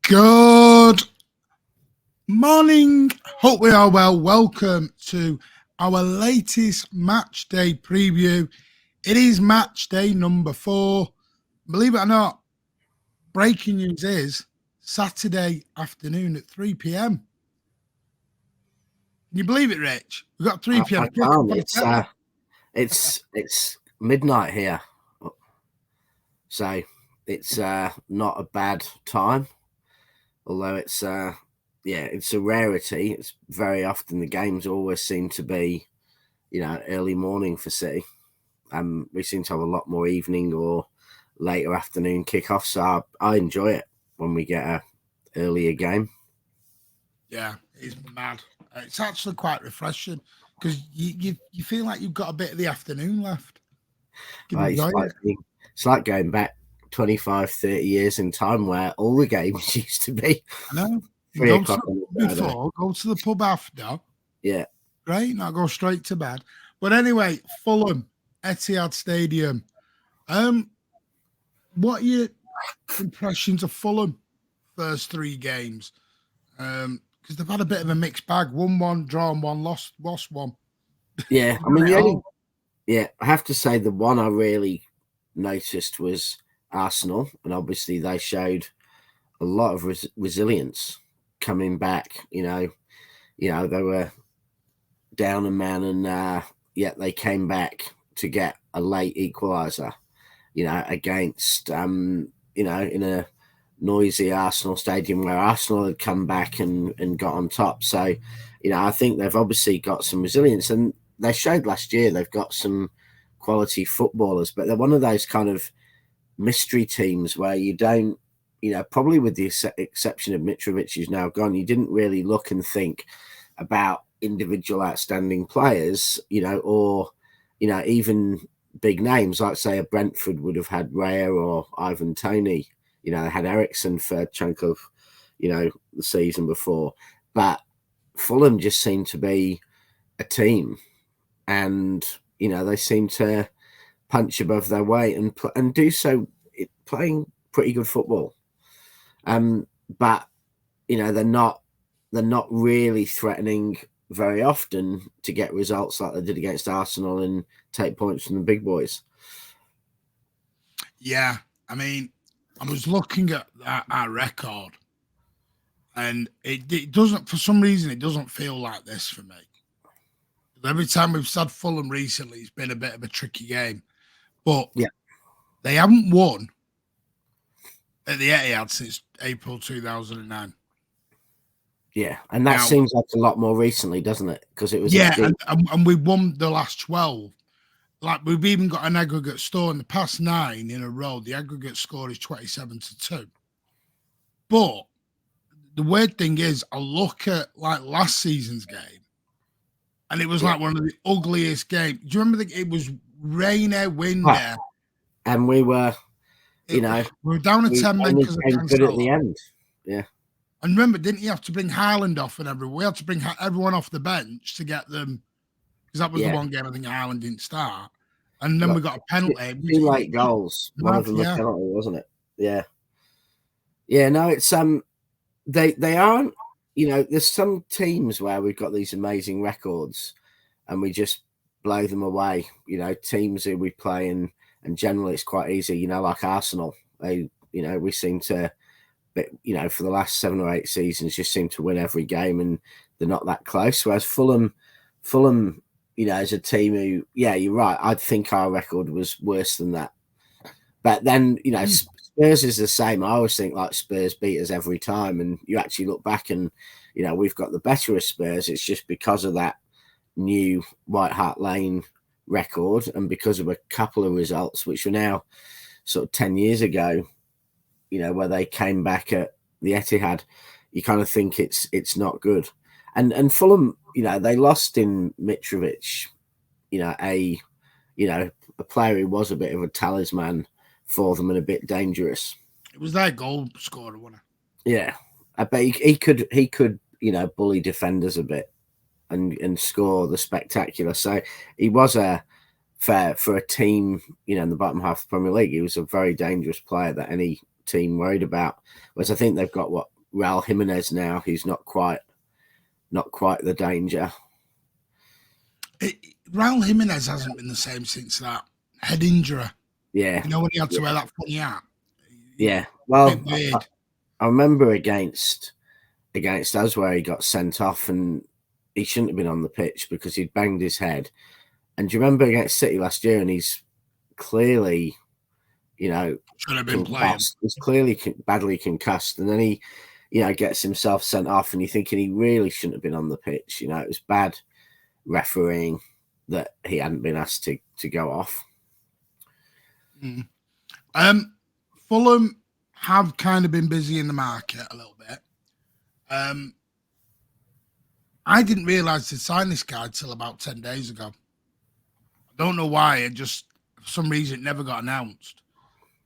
Good morning. Hope we are well. Welcome to our latest match day preview. It is match day number 4. Believe it or not, breaking news is Saturday afternoon at 3 p.m. Can you believe it, Rich? We've got 3 p.m. I can't. It's midnight here, so it's not a bad time. Although it's it's a rarity. It's very often the games always seem to be, early morning for City. We seem to have a lot more evening or later afternoon kickoffs. So I enjoy it when we get a earlier game. Yeah, it's mad. It's actually quite refreshing because you feel like you've got a bit of the afternoon left. It's like going back 25, 30 years in time where all the games used to be. I know. 3 o'clock before, go to the pub after. Yeah. Great, now go straight to bed. But anyway, Fulham, Etihad Stadium. What are your impressions of Fulham first 3 games? Because they've had a bit of a mixed bag. Won 1, drawn 1, lost 1. Yeah, I mean, I have to say the one I really noticed was Arsenal, and obviously they showed a lot of resilience coming back. They were down a man, and yet they came back to get a late equaliser. Against in a noisy Arsenal stadium where Arsenal had come back and got on top. So, I think they've obviously got some resilience, and they showed last year they've got some quality footballers, but they're one of those kind of mystery teams where you don't, probably with the exception of Mitrovic, who's now gone, you didn't really look and think about individual outstanding players, or, even big names like, say, a Brentford would have had Raya or Ivan Toney. They had Ericsson for a chunk of, the season before. But Fulham just seemed to be a team, and, they seem to punch above their weight and do so playing pretty good football. But they're not really threatening very often to get results like they did against Arsenal and take points from the big boys. Yeah, I mean, I was looking at our record, and it doesn't, for some reason, it doesn't feel like this for me. Every time we've had Fulham recently, it's been a bit of a tricky game. But they haven't won at the Etihad since April 2009. Yeah, and that seems like a lot more recently, doesn't it? Because it was and we won the last 12. Like, we've even got an aggregate score in the past 9 in a row. The aggregate score is 27-2. But the weird thing is, I look at like last season's game, and it was like one of the ugliest games. Do you remember it was rainy, windy, and we were, we were down to 10 men because of good at the end. Yeah. And remember, didn't you have to bring Haaland off and everyone? We had to bring everyone off the bench to get them, because that was the one game I think Haaland didn't start. And then we got a penalty. 2 late goals. One of them a penalty, wasn't it? Yeah. Yeah, no, it's they aren't, there's some teams where we've got these amazing records and we just blow them away. Teams who we play and generally it's quite easy, like Arsenal. We seem to, for the last 7 or 8 seasons, just seem to win every game and they're not that close. Whereas Fulham, as a team who, you're right, I think our record was worse than that. But then, Spurs is the same. I always think like Spurs beat us every time, and you actually look back and, we've got the better of Spurs. It's just because of that new White Hart Lane record and because of a couple of results, which were now sort of 10 years ago, where they came back at the Etihad, you kind of think it's not good. And Fulham, they lost in Mitrovic, a player who was a bit of a talisman for them and a bit dangerous. It was their goal scorer, wasn't it? Yeah, but he could bully defenders a bit and score the spectacular. So he was for a team, in the bottom half of the Premier League, he was a very dangerous player that any team worried about. Whereas I think they've got Raul Jimenez now, who's not quite the danger. Raul Jimenez hasn't been the same since that head injury. Yeah, you know, when he had to wear that funny hat. Yeah, well, I remember against us where he got sent off and he shouldn't have been on the pitch because he'd banged his head. And do you remember against City last year? And he's clearly, you know, should have been playing. He's clearly badly concussed, and then he, you know, gets himself sent off, and you're thinking he really shouldn't have been on the pitch. You know, it was bad refereeing that he hadn't been asked to go off. Fulham have kind of been busy in the market a little bit. I didn't realise they'd signed this guy till about 10 days ago. I don't know why. It just, for some reason, it never got announced.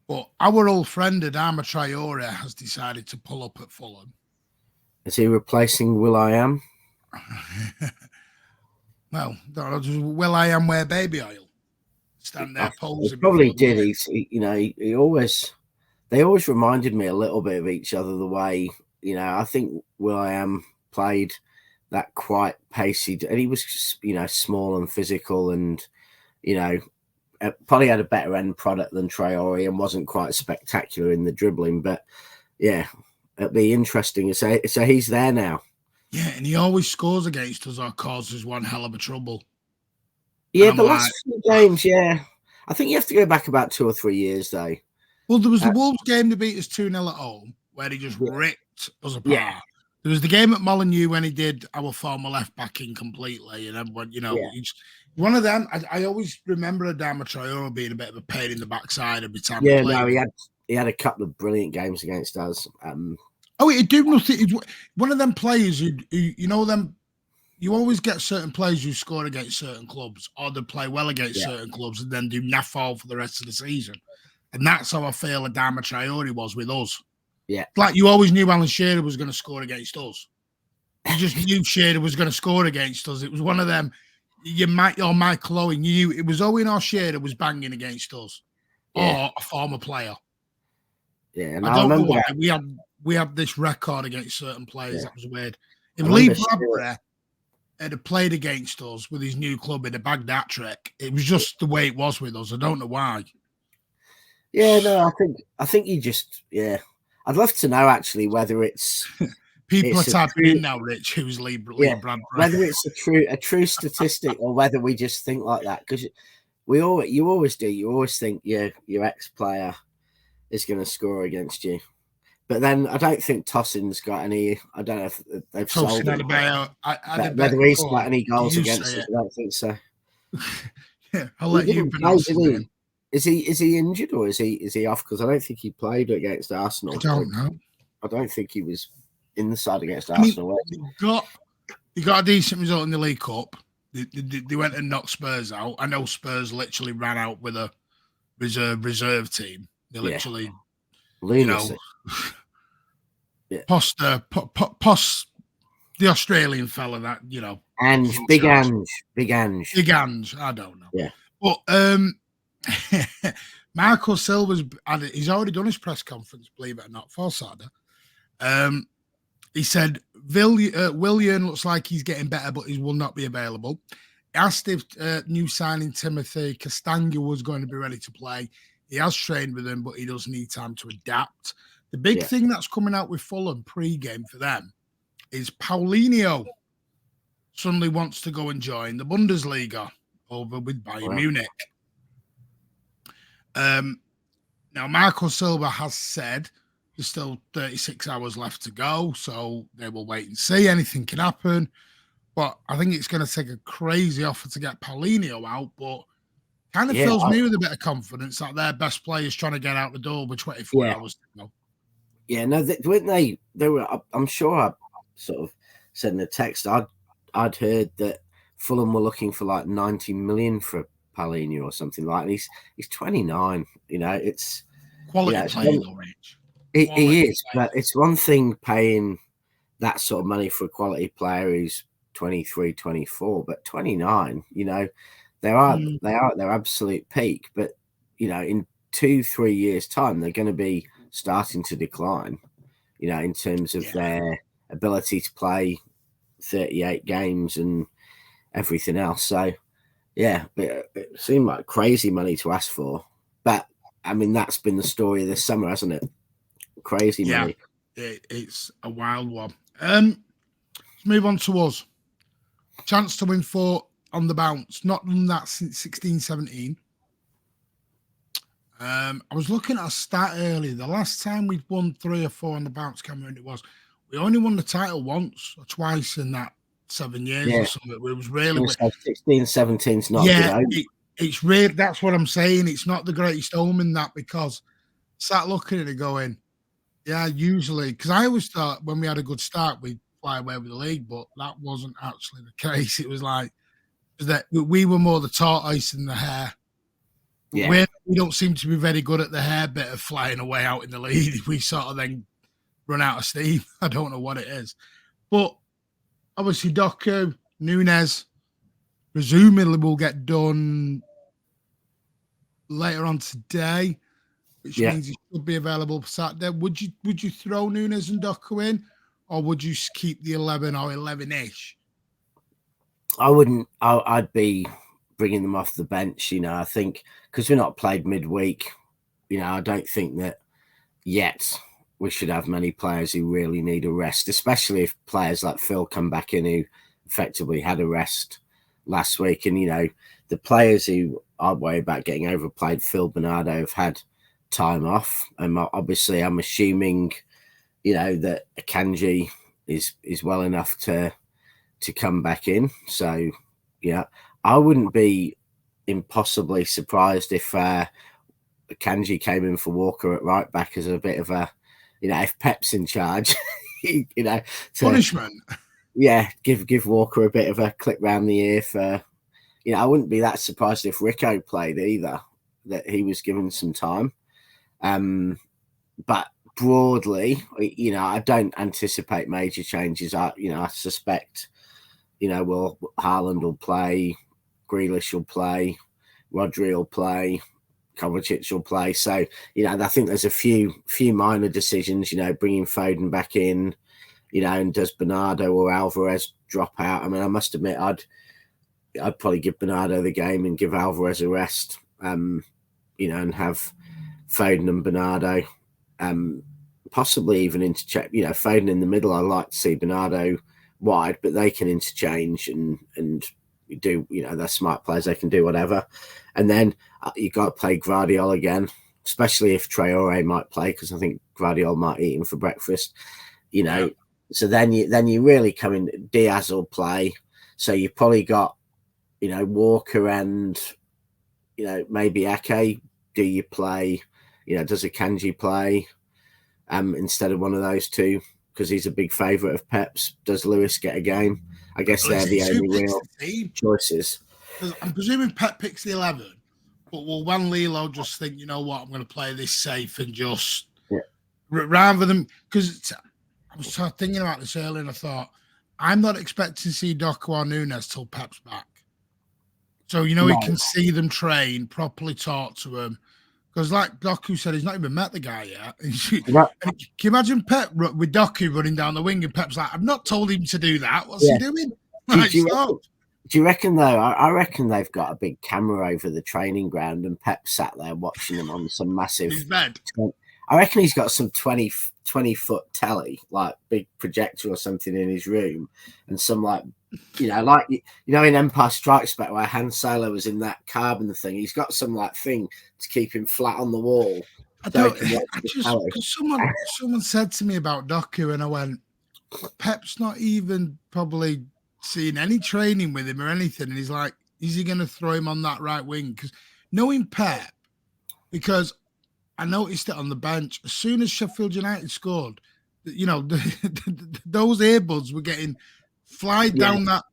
But our old friend Adama Traore has decided to pull up at Fulham. Is he replacing Will.i.am? Well, Will.i.am wear baby oil? Stand there posing. He probably did. They always reminded me a little bit of each other. The way, you know, I think Will.i.am played that quite pacey, and he was, you know, small and physical, and you know, probably had a better end product than Traore and wasn't quite spectacular in the dribbling. But yeah, it'd be interesting. So he's there now. Yeah, and he always scores against us or causes one hell of a trouble. Yeah, the last few games, yeah. I think you have to go back about 2 or 3 years, though. Well, there was the Wolves game to beat us 2-0 at home, where he just ripped us apart. Yeah. There was the game at Molineux when he did our former left back in completely, and everyone, you know, one of them. I always remember Adama Traore being a bit of a pain in the backside every time. Yeah, no, he had a couple of brilliant games against us. He did nothing. He's one of them players who, you know, them. You always get certain players who score against certain clubs, or they play well against certain clubs, and then do naff all for the rest of the season. And that's how I feel Adama Traore was with us. Yeah. Like you always knew Alan Shearer was going to score against us. You just knew Shearer was going to score against us. It was one of them, or Michael Owen, you knew it was Owen or Shearer was banging against us, or a former player. Yeah, and I don't know why. We had this record against certain players. That was weird. If Lee Bradbury had played against us with his new club in a Baghdad trick, it was just the way it was with us. I don't know why. Yeah, no, I think you just, I'd love to know actually whether it's people are typing in now, Rich, who's Lee Bradbury. Whether it's a true statistic or whether we just think like that, because you always do. You always think your ex-player is going to score against you. But then I don't think Tossin's got any. I don't know if they've sold him. Whether he's got any goals against us, I don't think so. Yeah, I'll let you pronounce his name. Is he injured or is he off? Because I don't think he played against Arsenal. I don't know. I don't think he was in the side against Arsenal. He got a decent result in the League Cup. They went and knocked Spurs out. I know Spurs literally ran out with a reserve team. They literally, lunacy. Post the Australian fella that, you know, Big Ange. I don't know. Yeah, but Marco Silva's he's already done his press conference, believe it or not, for Sada. He said Willian looks like he's getting better, but he will not be available. He asked if new signing Timothy Castagna was going to be ready to play. He has trained with him, but he does need time to adapt. The big thing that's coming out with Fulham pre-game for them is Paulinho suddenly wants to go and join the Bundesliga over with Bayern Munich. Now, Marco Silva has said there's still 36 hours left to go, so they will wait and see. Anything can happen. But I think it's going to take a crazy offer to get Paulinho out, but kind of fills me with a bit of confidence that their best player is trying to get out the door with 24 hours to go. Yeah, no, weren't they were. I'm sure I sort of said in a text I'd heard that Fulham were looking for like 90 million for Paulinho or something like that. He's 29. You know, it's quality player, though, Rich. He is, but it's one thing paying that sort of money for a quality player who's 23, 24, but 29. You know, they're at their absolute peak. But you know, in 2-3 years' time, they're going to be starting to decline. you know, in terms of their ability to play 38 games and everything else. So, yeah, it seemed like crazy money to ask for. But, I mean, that's been the story of this summer, hasn't it? Crazy money. It's a wild one. Let's move on to us. Chance to win 4 on the bounce. Not done that since 16-17. I was looking at a stat earlier. The last time we'd won 3 or 4 on the bounce, Cameron, it was. We only won the title once or twice in that 7 years or something. It was really 16-17's not good omen. It's really, that's what I'm saying. It's not the greatest omen, that, because sat looking at it going, yeah, usually, because I always thought when we had a good start, we'd fly away with the league, but that wasn't actually the case. It was like that we were more the tortoise than the hare. Yeah. We don't seem to be very good at the hare bit of flying away out in the lead. We sort of then run out of steam. I don't know what it is. But obviously, Doku, Nunes, presumably will get done later on today, which means he should be available for Saturday. Would you throw Nunes and Doku in, or would you keep the 11 or 11-ish? I wouldn't. I'd be bringing them off the bench. You know, I think because we're not played midweek, you know, I don't think that yet we should have many players who really need a rest, especially if players like Phil come back in who effectively had a rest last week. And, you know, the players who are worried about getting overplayed, Phil, Bernardo, have had time off. And obviously I'm assuming, you know, that Akanji is well enough to come back in. So, yeah, I wouldn't be impossibly surprised if Akanji came in for Walker at right back as a bit of a, you know, if Pep's in charge, you know, punishment. Yeah, give Walker a bit of a clip round the ear for, you know, I wouldn't be that surprised if Rico played either, that he was given some time. But broadly, you know, I don't anticipate major changes. I suspect, you know, Haaland will play, Grealish will play, Rodri will play, Kovacic will play. So, you know, I think there's a few minor decisions, you know, bringing Foden back in, you know, and does Bernardo or Alvarez drop out? I mean, I must admit, I'd probably give Bernardo the game and give Alvarez a rest, you know, and have Foden and Bernardo, possibly even interchange, you know, Foden in the middle. I like to see Bernardo wide, but they can interchange and do, you know, they're smart players, they can do whatever. And then you got to play Guardiola again, especially if Traore might play, because I think Guardiola might eat him for breakfast, you know. Yeah. So then you really come in. Diaz will play, so you probably got, you know, Walker and, you know, maybe Ake. Do you play, you know, does Akanji play instead of one of those two? Because he's a big favourite of Pep's. Does Lewis get a game? I guess they're the only real choices. I'm presuming Pep picks the 11, but will Juan Lilo just think, you know what, I'm going to play this safe and just rather than, because I was thinking about this earlier and I thought, I'm not expecting to see Doku or Nunes till Pep's back. So, you know, he can see them train, properly talk to him. Because like Doku said, he's not even met the guy yet. Can you imagine Pep with Doku running down the wing and Pep's like, I've not told him to do that. What's he doing? Do you reckon, though, I reckon they've got a big camera over the training ground and Pep sat there watching them on some massive... His bed. I reckon he's got some 20-foot telly, like big projector or something in his room, and some like, you know, in Empire Strikes Back where Han Solo was in that carbon thing, he's got some like thing to keep him flat on the wall. Because someone said to me about Doku, and I went, Pep's not even probably seeing any training with him or anything, and he's like, is he going to throw him on that right wing? Because knowing Pep, because I noticed it on the bench. As soon as Sheffield United scored, you know, those earbuds were getting fly down that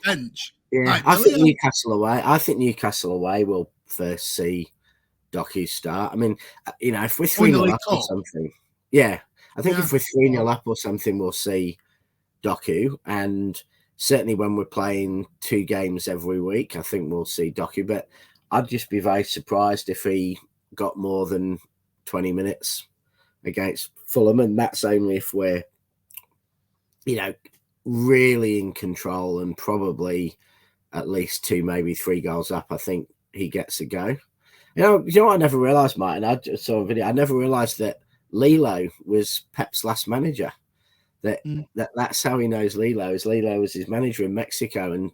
bench. Yeah, like, I think Newcastle away. I think Newcastle away will first see Doku start. I mean, you know, if we're 3-0 up or something, I think if we're 3-0 up or something, we'll see Doku. And certainly when we're playing 2 games every week, I think we'll see Doku. But I'd just be very surprised if he got more than 20 minutes against Fulham, and that's only if we're, really in control and probably at least 2, maybe 3 goals up. I think he gets a go. You know what I never realised, Martin? I just saw a video. I never realised that Lilo was Pep's last manager. That's how he knows Lilo. As Lilo was his manager in Mexico and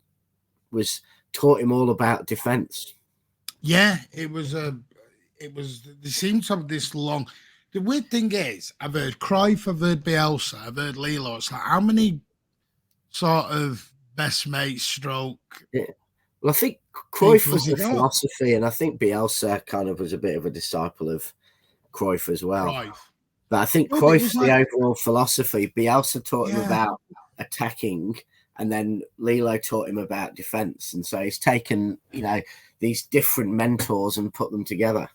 taught him all about defence. Yeah, it was. They seemed to have this long. The weird thing is, I've heard Cruyff, I've heard Bielsa, I've heard Lilo. It's like, how many sort of best mates stroke? Yeah. Well, I think Cruyff was the philosophy, and I think Bielsa kind of was a bit of a disciple of Cruyff as well. Cruyff. But I think Cruyff's the overall philosophy. Bielsa taught him about attacking, and then Lilo taught him about defence. And so he's taken, these different mentors and put them together.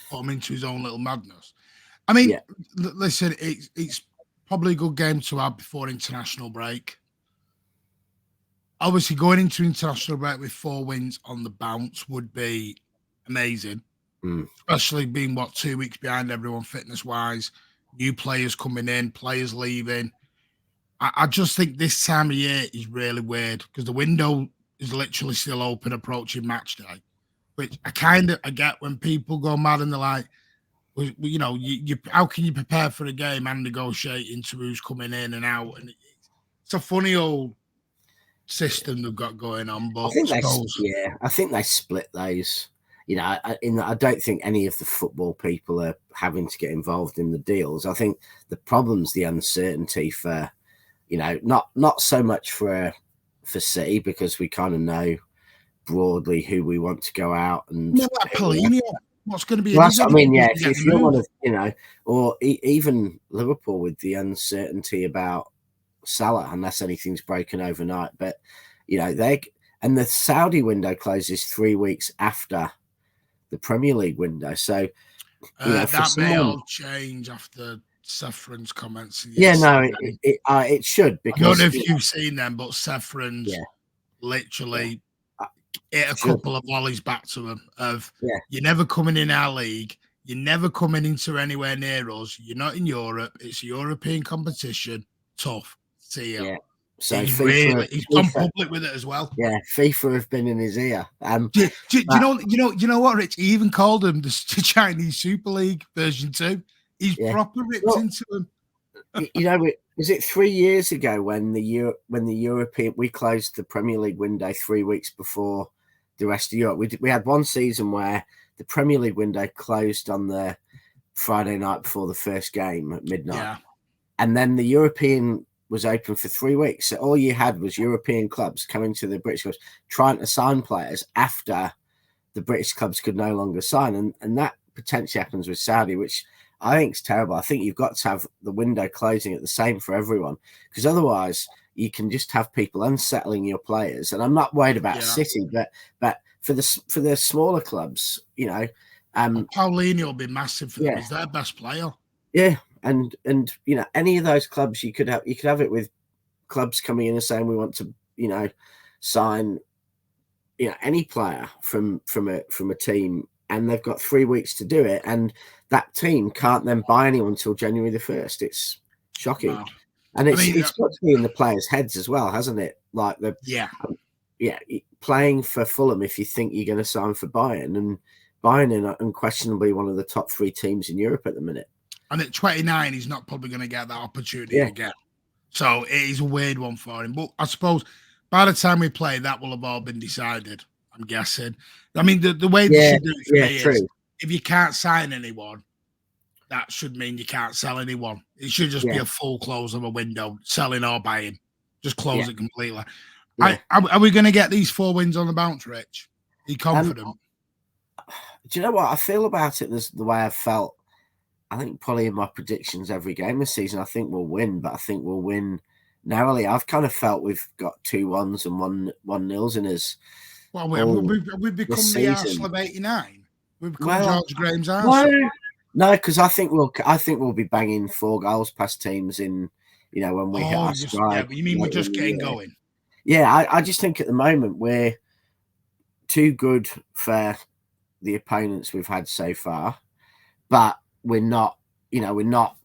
Put him into his own little madness. I mean, listen, it's probably a good game to have before international break. Obviously, going into international break with 4 wins on the bounce would be amazing, especially being, 2 weeks behind everyone fitness-wise, new players coming in, players leaving. I just think this time of year is really weird because the window is literally still open approaching match day, which I get when people go mad and they're like, how can you prepare for a game and negotiate into who's coming in and out? And it's a funny old system they've got going on. But I think they split those. I don't think any of the football people are having to get involved in the deals. I think the problem's the uncertainty for, not so much for City, because we kind of know broadly who we want to go out and what's going to be. Well, if you want to, or even Liverpool with the uncertainty about Salah, unless anything's broken overnight. But the Saudi window closes 3 weeks after the Premier League window, so that may all change after Sefrin's comments. It should, because I don't know if you've seen them, but Sefrin's literally hit a couple of volleys back to him of you're never coming in our league, you're never coming into anywhere near us, you're not in Europe, it's a European competition, tough, see you. So he's gone public with it as well. Yeah, FIFA have been in his ear. Do you know what, Rich? He even called him the Chinese Super League version 2. He's proper ripped into him. Was it 3 years ago when the European, we closed the Premier League window 3 weeks before the rest of Europe? We had one season where the Premier League window closed on the Friday night before the first game at midnight, and then the European was open for 3 weeks. So all you had was European clubs coming to the British clubs trying to sign players after the British clubs could no longer sign, and that potentially happens with Saudi, which I think is terrible. I think you've got to have the window closing at the same for everyone, because otherwise you can just have people unsettling your players. And I'm not worried about City, but for the smaller clubs, Paulinho will be massive for them. He's their best player. Yeah, and any of those clubs you could have it with clubs coming in and saying we want to sign any player from a team, and they've got 3 weeks to do it, and that team can't then buy anyone until January the 1st. It's shocking. Wow. And it's got to be in the players' heads as well, hasn't it? Like playing for Fulham, if you think you're going to sign for Bayern, and Bayern are unquestionably one of the top 3 teams in Europe at the minute. And at 29, he's not probably going to get that opportunity again. So it is a weird one for him. But I suppose by the time we play, that will have all been decided, I'm guessing. I mean, the way they should do it for me is, if you can't sign anyone, that should mean you can't sell anyone. It should just be a full close of a window, selling or buying. Just close it completely. Yeah. Are we going to get these 4 wins on the bounce, Rich? Are you confident? Do you know what I feel about it? The way I've felt, I think probably in my predictions every game this season, I think we'll win, but I think we'll win narrowly. I've kind of felt we've got 2 1s and 1-0s in us. Well, we've become the Arsenal of '89. We've become George Graham's Arsenal. No, because I think we'll be banging 4 goals past teams in, when we hit our stride. Yeah, but you mean we're just getting going? Yeah, I just think at the moment we're too good for the opponents we've had so far, but we're not you know, we're not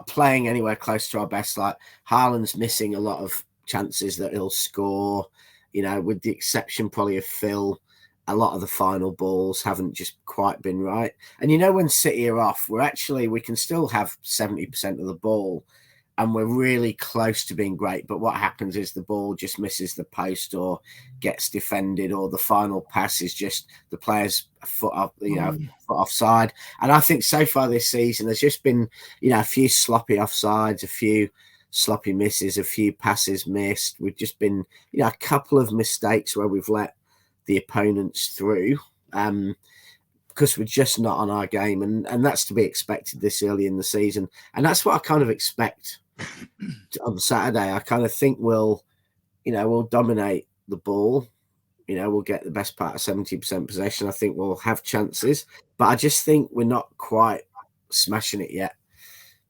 playing anywhere close to our best. Like Haaland's missing a lot of chances that he'll score, you know, with the exception probably of Phil. A lot of the final balls haven't just quite been right. And, you know, when City are off, we can still have 70% of the ball and we're really close to being great. But what happens is the ball just misses the post or gets defended, or the final pass is just the player's foot up, you know, foot offside. And I think so far this season, there's just been, you know, a few sloppy offsides, a few sloppy misses, a few passes missed. We've just been, you know, a couple of mistakes where we've let the opponents through because we're just not on our game, and that's to be expected this early in the season. And that's what I kind of expect on Saturday. I kind of think we'll dominate the ball. You know, we'll get the best part of 70% possession. I think we'll have chances, but I just think we're not quite smashing it yet.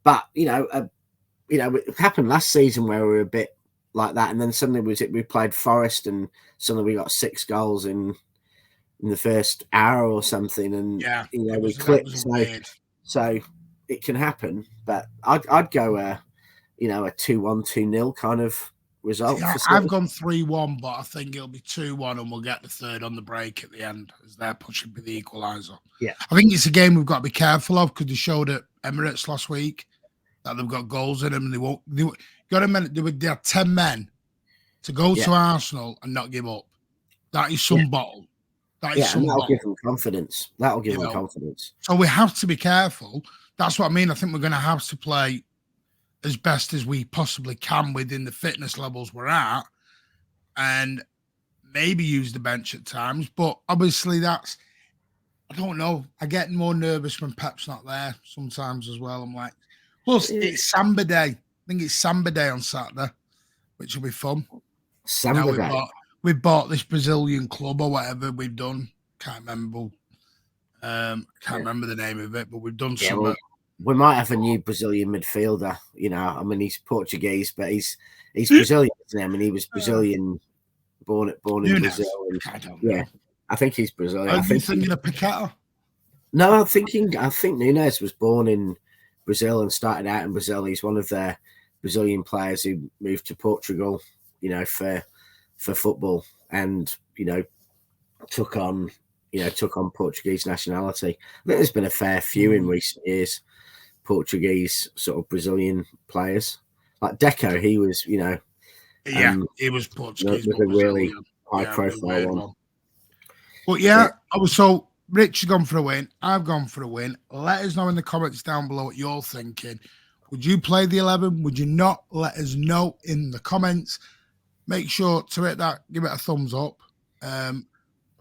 But it happened last season where we were a bit like that, and then suddenly we played Forest, and suddenly we got 6 goals in the first hour or something, and we clicked. So it can happen, but I'd go a 2-1, 2-0 kind of result. Yeah, I've gone 3-1, but I think it'll be 2-1, and we'll get the third on the break at the end as they're pushing for the equaliser. Yeah, I think it's a game we've got to be careful of because they showed at Emirates last week that they've got goals in them, and they won't. They had 10 men to go to Arsenal and not give up. That is some bottle. That is some that'll bottle. give them confidence. That'll give them confidence. So we have to be careful. That's what I mean. I think we're going to have to play as best as we possibly can within the fitness levels we're at, and maybe use the bench at times. But obviously, I don't know. I get more nervous when Pep's not there sometimes as well. I'm like, plus it's Samba Day. I think it's Samba Day on Saturday, which will be fun. Samba Day. We bought this Brazilian club or whatever we've done. Can't remember. Remember the name of it, but we've done some. Well, we might have a new Brazilian midfielder. You know, I mean, he's Portuguese, but he's Brazilian, isn't he? I mean, he was Brazilian, born in Brazil. And, I think he's Brazilian. Are you thinking of Paqueta? No, I think Nunes was born in Brazil and started out in Brazil. He's one of their Brazilian players who moved to Portugal, you know, for football, and took on Portuguese nationality. I think there's been a fair few in recent years, Portuguese sort of Brazilian players. Like Deco, he was, he was Portuguese. Was a really high profile one. But so Rich has gone for a win. I've gone for a win. Let us know in the comments down below what you're thinking. Would you play the 11? Would you not? Let us know in the comments. Make sure to hit that, give it a thumbs up.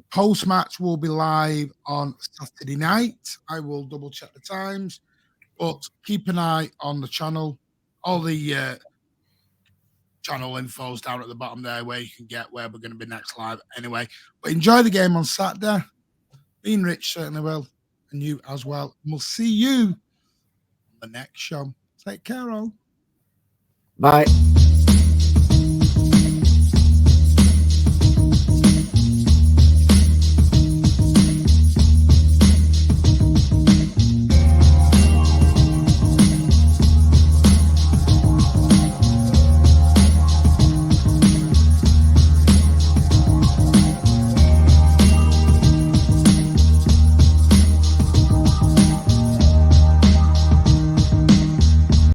Post-match will be live on Saturday night. I will double check the times, but keep an eye on the channel. All the channel info's down at the bottom there where you can get where we're going to be next live anyway. But enjoy the game on Saturday. Me and Rich certainly will, and you as well. And we'll see you on the next show. Take care, all. Bye.